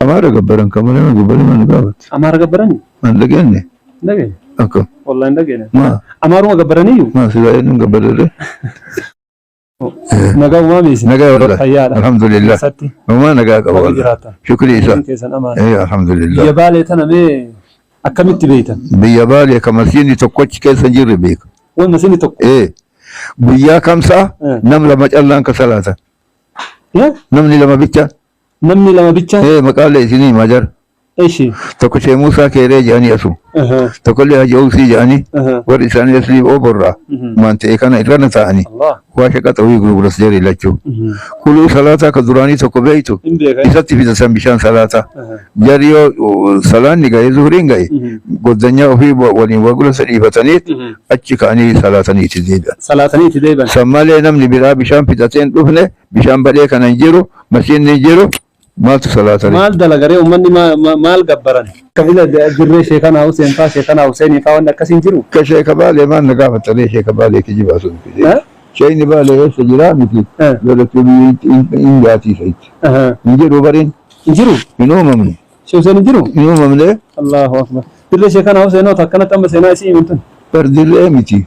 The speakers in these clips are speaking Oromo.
أمارة قبرن كمان ما قبل ما نقابت أمارة قبرني ما لقيني لقي أكو والله لقينا ما أمارة قبرني ما سلاين قبل له نجا ما ميسي نجا والله الحمد لله وما نجا والله شكرا إيسا إيه الحمد لله يبالي تنا مي أكملت بيتا بيبالي كمسيني تقوتش كيس نجري بيك والمسيني تقو إيه بيا كمسة نم لما جعلنا كسلاته نمني لما بيتشا إيه مقال إسني ماجر إيشي تكو موسى كيري جاني أسو تكو لي هجوسي جاني ورساني أسلي أوبرا ما أنت إكنا إكنا ثاني واشكا توي غرس جري لچو كل صلاة كدراني تكو بيتو إساتي في دسم بشان صلاة جريو صلاة نيجاي زهرين جاي قدنيا وفي ولين وغرس الإفتانيت أتشكاني صلاة نيتديبا سمالي نمني بلا بشان في دتين رفنه بشان بدي كان نجيرو ماشين نجيرو ما تصلاة مال دلغري ومني مال غبرن كبيله جري شيخنا حسين تا شيخنا حسين كاونا كسنجرو كشيخ بالي ما نقافت عليه شيخ بالي كجي باسو شيء نبالي سجلا مثل ولكن إن جاتي سيد نجرو برين منو ممني شو سنجرو منو ممني الله أكبر تلي شيخنا حسين تكنا تم سيناسي منتن پردل امتي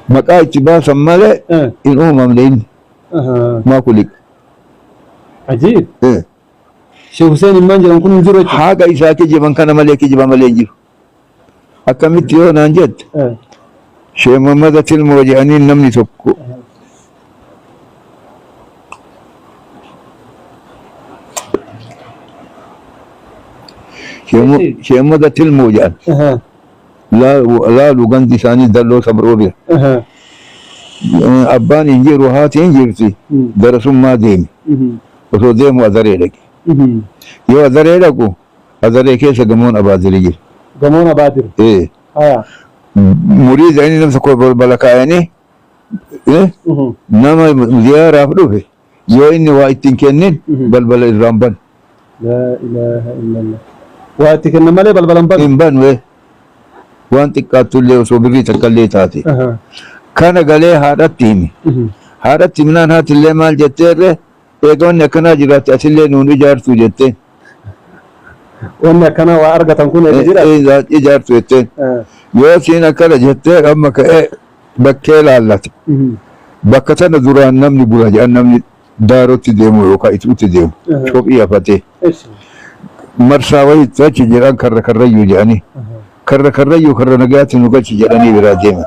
مقا اتبا سمالي إنو مملين ما كلك عجيب شيخ حسين إمان جرم كن نجرو حاجة إساكي جبان كان مليكي جبان مليجي أكمت يو نانجد شيخ محمد الموجعني نمني تبكو شيخ محمد الموجعن لا لغان ديساني دلو سبروبي أبان إنجيرو هاتي إنجيرتي درسوا ما ديم وسو ديم وأذري لك يو أذري لكو أذري كيس قمون أبادري قمون أبادر إيه مريد يعني نفسك بالبلكة يعني إيه نما زيارة فلوفي يو إني وايتين كنين بلبل الرامبان لا إله إلا الله وايتين كنين مالي بلبل الرامبان إنبان ويه وانت قاتل وصبري تكلي تاتي كان قالي هارت منان هات اللي مال جتير ايقون كنا جرات اسلي نوني جارتو جتين وانا كنا وارغا تنكون جرات جارتو جتين يوسين كلا جتير اما كاي بكيل علات بكتنا دران نمني بولاج نمني داروتي ديمو وكا اتوتي ديمو شوف يا فتي مرساوي تاچ جيران كر يجاني كر يو كر نجات نقول جراني براديما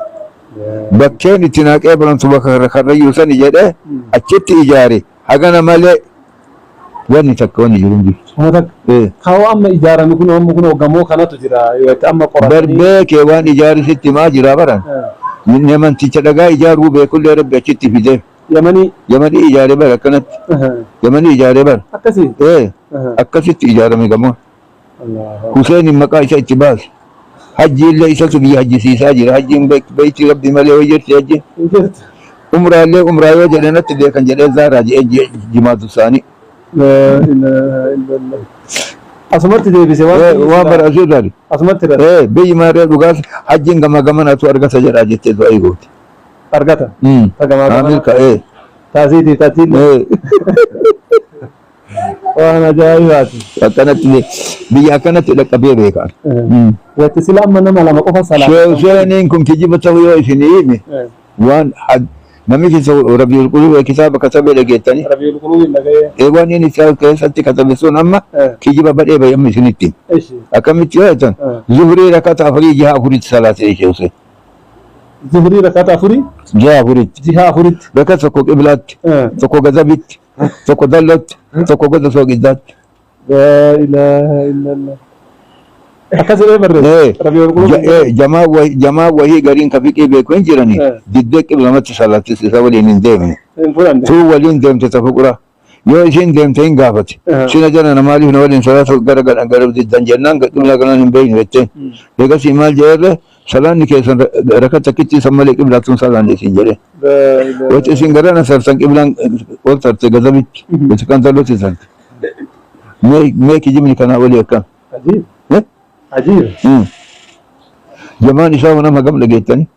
بكين تناقي بلان تبا كر يو سن جده اچت اجاري حقنا مالي وني تكوني جرونجي متك كاو ام اجاره مكنو غمو كانا تجرا يتام قران بربه كيوان اجاري ست ما جرا بران من يمن تچدغا اجارو بكل رب اچت فيده يمني اجاره بر كنت يمني اجاره بر اكسي اكسي اجاره مي غمو الله حسين مكا اتباس حج اللي يسلسل بيه حج سيسا جرا حج بيت ربي مالي وجرت حج عمره اللي عمره وجرنا تدي كان جري زارا جماعة ثاني لا اله الا الله اسمرت دي بسوان وامر ازوري اسمرت بي ماري لغاس حج غما ناتو ارغا سجرا جت دو اي غوت ارغتا عامل كا تازيدي وانا جايات كانت بيا كانت لك بيبيك وتسلام من ما لما قف صلاه شوفينكم تجيب تسوي شنو وان حد نمشي ربيع القلوب كتاب كتب لقيتني ربيع القلوب لقيه ايواني نسال كيسنت كتب سون اما كيجي بابا بيم شنيتين ايش اكمت يوتن زهري ركعت افري جها فريد صلاه ايش يوسف زهري ركعت افري جها فريد ركعت سكو قبلات سكو غزبت سكو دلت سكو غد سوق ذات لا اله الا الله أكثر إيه مرة ربيع القلوب جماعة وهي قارين كفيك إيه بيكون جراني جدك إبلا ما تصلى تسوي ندم تو ولين دم تتفقرا يو شين دم تين قافت شين جانا نمالي نولين صلاة غرغر غرب جدا جنان قلنا قلنا بين وتين لقى سيمال جيره سلام نكيس ركعت تكتي سمالي إبلا تون سلام نسيجره وتسين قرانا سرسان إبلا أوتر تجذبت وتكان تلو تسان ما كيجي كنا أولي كان عجيب جمان إسحاقنا ما قبل جيتني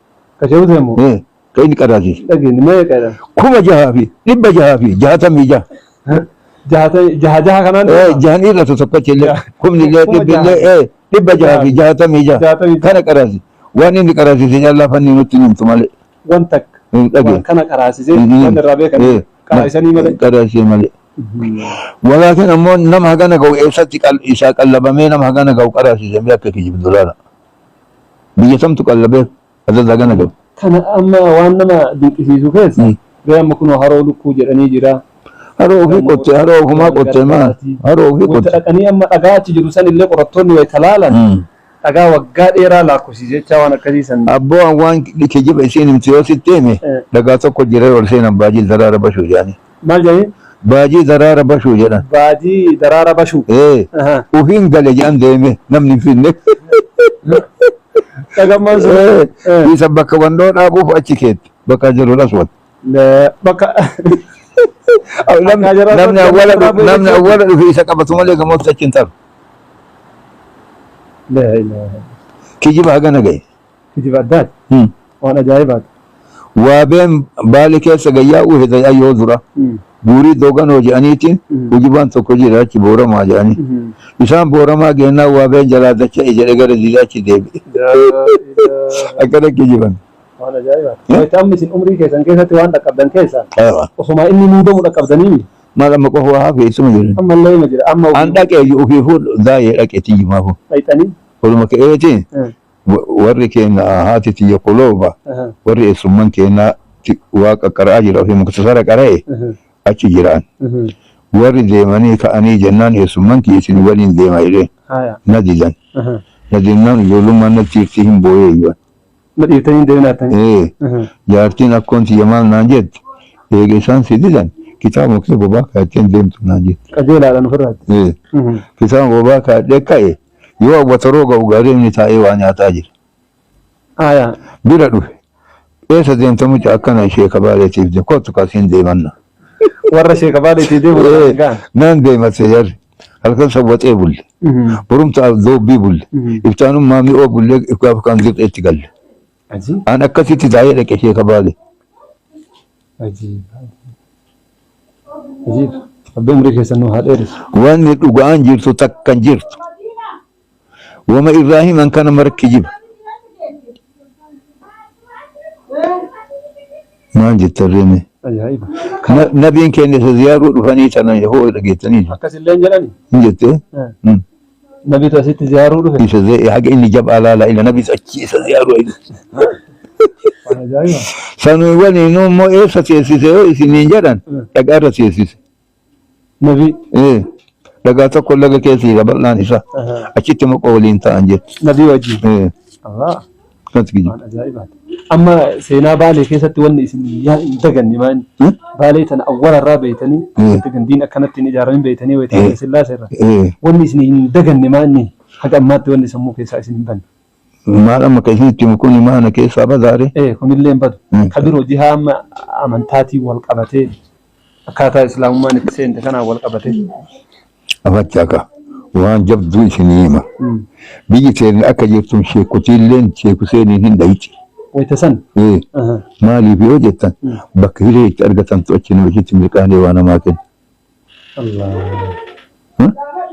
كشوف ذمه كأني كرازي لكن ما يكره كم جهافي نب جهافي جهات ميجا jaha kanaan jahan irra tokkochillee kumni illee dhibbillee dhibba jaha fi jahatamii jaha kana qaraasi waan inni qaraasise callaa fanni nutti himtu malee wanta kana qaraasise waan irraa beekan qaraasanii malee qaraasise malee walaakin ammoo nama hagana ga'u eessatti isaa qallabamee nama hagana ga'u qaraasise akka kijib dolaara biyya samtu qallabee adda hagana ga'u kana amma waan nama dinqisiisu keessa ga'amma kunoo haroo lukkuu jedhanii jira haroo ofii qottee haroo ofumaa qottee maa haroo ofii qottee dhaqanii amma dhagaa achi jiru san illee qorattoonni way talaalan dhagaa waggaa dheeraa lakkoofsise jecha waan akkasii san abboo waan kijiba isiin himte yoo sitti hime dhagaa tokko jira ol seenan baajii daraara bashuu jedhani maal jedhani baajii daraara bashuu jedhan baajii daraara bashuu ufiin gale jedhan deeme namni hin finne dhagammaan sun isa bakka wandoo dhaabuuf achi keetti bakka jiru laswat bakka namni awwala dhufe isa qabatu malee gamoota achi hin taru kijiba hagana gahe kijiba addaati waan ajaa'ibaati waa been baali keessa gayyaa uhedaya yoo dura guurii dooganoo jedhaniitiin ujibaan tokko jira achi booramaa jedhanii isaan booramaa geennaa waa been jalaa dacha'e jedhe gara diidaa achi deebi'e akkana kijiban waan ajaa'ibaati wayitaamni isin umrii keessan keessatti waan dhaqqabdan keessaa osuma inni muudamu dhaqqabdanii maal amma qofa waa hafe isuma jiran ammallee ima jira amma an dhaqee ufiifuu daayee dhaqee tiyyimaafu dhayxanii oluma ka'eetiin warri keenya haati tiyya kolooba warri eessumman keenya waa qaqqara'aa jira ofii muktasara qara'e achi jiraan warri deemanii ka'anii jennaan eessumman kiyya isin waliin deemaa jedhee na didan na dinnaan ijoollummaan natti ifti hin booyee iyyaan na dhiiftanii deeminaatanii jaartiin akkoon tiyya maal naan jette eega isaan si didan kitaaba kee bobaa kaa'atteen deemtu naan jette qajeelaadhaan ofirraatti kitaaba bobaa kaa'adhee ka'e yoo awwataroo ga'u gaarii inni taa'ee waa nyaataa jira bira dhufe eessa deemta mucaa akkana ishee kabaaleetiif de kottu kasiin deemanna warra ishee kabaaleetiif deemu naan deemate jarri halkan sawwaxee bulle borumta doobbii bulle iftaanummaa mi'oo bullee gaafa kan dirqeetti galle an akkasitti taa'ee dhaqe ishee kabaale abbee umrii keessan nu haa dheeressu wanni dhuga'aan jirtu takkan jirtu wama irraahiman kana marki jiba maal jettarreeme ajaa'iba nabiin keenya isa ziyaaruu dhufanii tanan hoo dhageettanii akkasillee jedhani hin jettee nabiitu asitti ziyaaruu dhufe isa haga inni jabaa laala ila nabiis achi isa ziyaaruu ajaa'iba sanuu waliinuu immoo eessa teessise yoo isiniin jedhan dhagaarra teessise nabii dhagaa tokko laga keessi bal'aan isa achitti maqoo waliin ta'an jedhu nabii wajjin kanti gidi ajaa'ibaati amma seenaa baalee keessatti wanni isin hin daganne maani baalee tana awwalarraa beeytanii itti gandiin akkanatti hin ijaaramin beeytanii wayitanii sillaasa irra wanni isin hin daganne maani haga ammaatti wanni sammuu keessaa isin hin banne maal amma ka isinitti kun maana keessaa badaare kunillee hin badu kabir hojii haa amma amantaatiin wal qabatee akkaataa islaamummaan itti seente kanaan wal qabatee afachaaka waan jabduu isinii hima biyyi teenya akka jirtuun sheekutiilleen sheekuseeniin hin dhayti wayita san maaliif yoo jettan bakka hiree itti argatantu achi namichitti milkaanee waa namaa kenna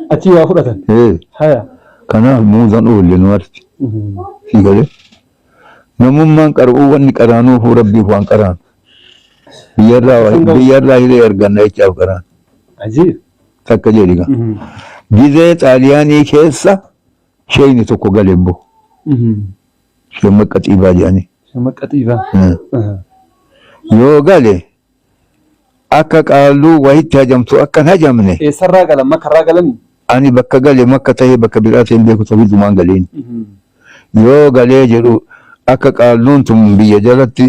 achi waa fudhatan haya kanaaf muuzan oolle nu arti si galee namummaan qara'uu wanni qaraanuufu rabbiif waan qaraanu biyyarraa hiree arganna jechaaf qaraan takka jedhiga gizee xaaliyaanii keessa sheyni tokko galebbo shemmaqa xiibaa jedhani shemmaqa xiibaa yoo gale akka qaaluu wahitti hajamtu akkan hajamne eessarraa galan makkarraa galanii ani bakka gale makka tahee bakka biraa ta'een beeku ta'uu dumaan galeen yoo galee jedhu akka qaalluun tun biyya jalatti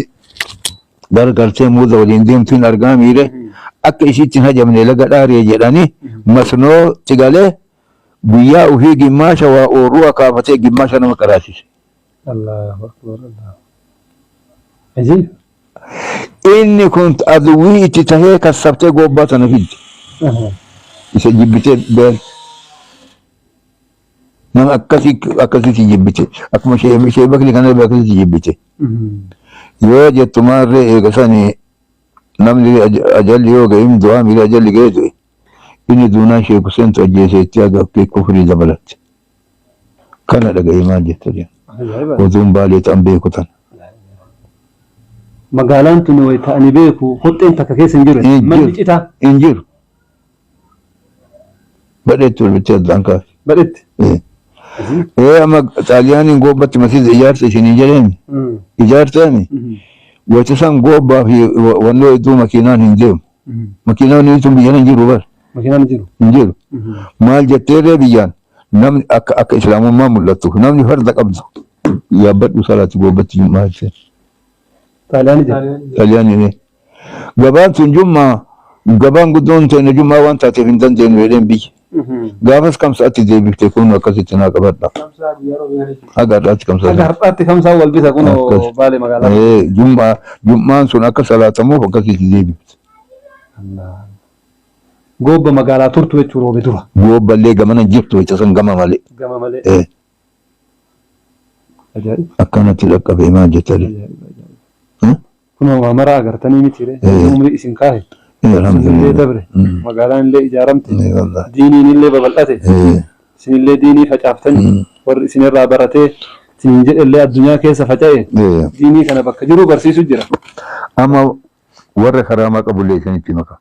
gargartee muuza waliin deemtu hin argaa miire akka isitti hajamne laga dhaaree jedhani masnoo tigalee guyyaa ufii gimmaasha waa ooruu kaafatee gimmaasha nama qaraasise. Allahu akbar Allah. Ajiib. Inni kun aduwwii itti tahee kassabtee gobbaa sana fidde. Isa jibbitee been. Nama akkasitti jibbite akkuma ishee bakni kana akkasitti jibbite. Yoo jettu maarree eega sanii namni ajalli yoo ga'im du'aa miila ajalli ga'e du'e Inni duunaan Sheek Huseen ajjeesee itti agakkee kufrii dabalatti. Kana dhaga'ee maal jettanii? Oduun baalee ta'an beeku tan. Magaalaan tuni way ta'anii beeku hodheen takka keessa hin jiru. Manni citaa hin jiru. Badheetti wal bittee addaan kaafi. badhetti. Amma xaaliyaaniin goobbatti masiisa ijaarsa isinii jedheen ijaartani wati san goobbaa fi wannoo hedduu makiinaan hin deemu. Makiinaan inni tun biyyaan hin jiru bar. Makiinaan hin jiru. Hin jiru. Maal jetteerree biyyaan namni akka islaamummaa mul'attu namni farda qabdu yaabbadhu salaatti goobbatti maal ta'e. Xaaliyaanii. Gabaan sun jummaa gabaan guddoon ta'e jummaa waan taateef hin dandeenyu jedheen biyya. Gaafas kamsaatti deebiftee kun akkasitti naa qabadha. Haga har'aatti kamsaa. Haga har'aatti kamsaa wal bisa kun baalee magaalaa. Jummaan sun akka salaatamuuf akkasitti deebifte. Goobba magaalaa turtu jechuun roobe tura. Goobba illee gamana jirtu jecha san gama malee. Gama malee. Akkanatti dhaqqabee maal jettanii. Kun mara agartanii miti umrii isin kaahe. Isinillee dabre magaalaan illee ijaaramte diiniin illee babal'ate isinillee diinii facaaftanii warri isinirraa baratee isin jedhellee addunyaa keessa faca'e diinii kana bakka jiru barsiisu jira. Amma warra karaa maqaa bullee isinitti maka.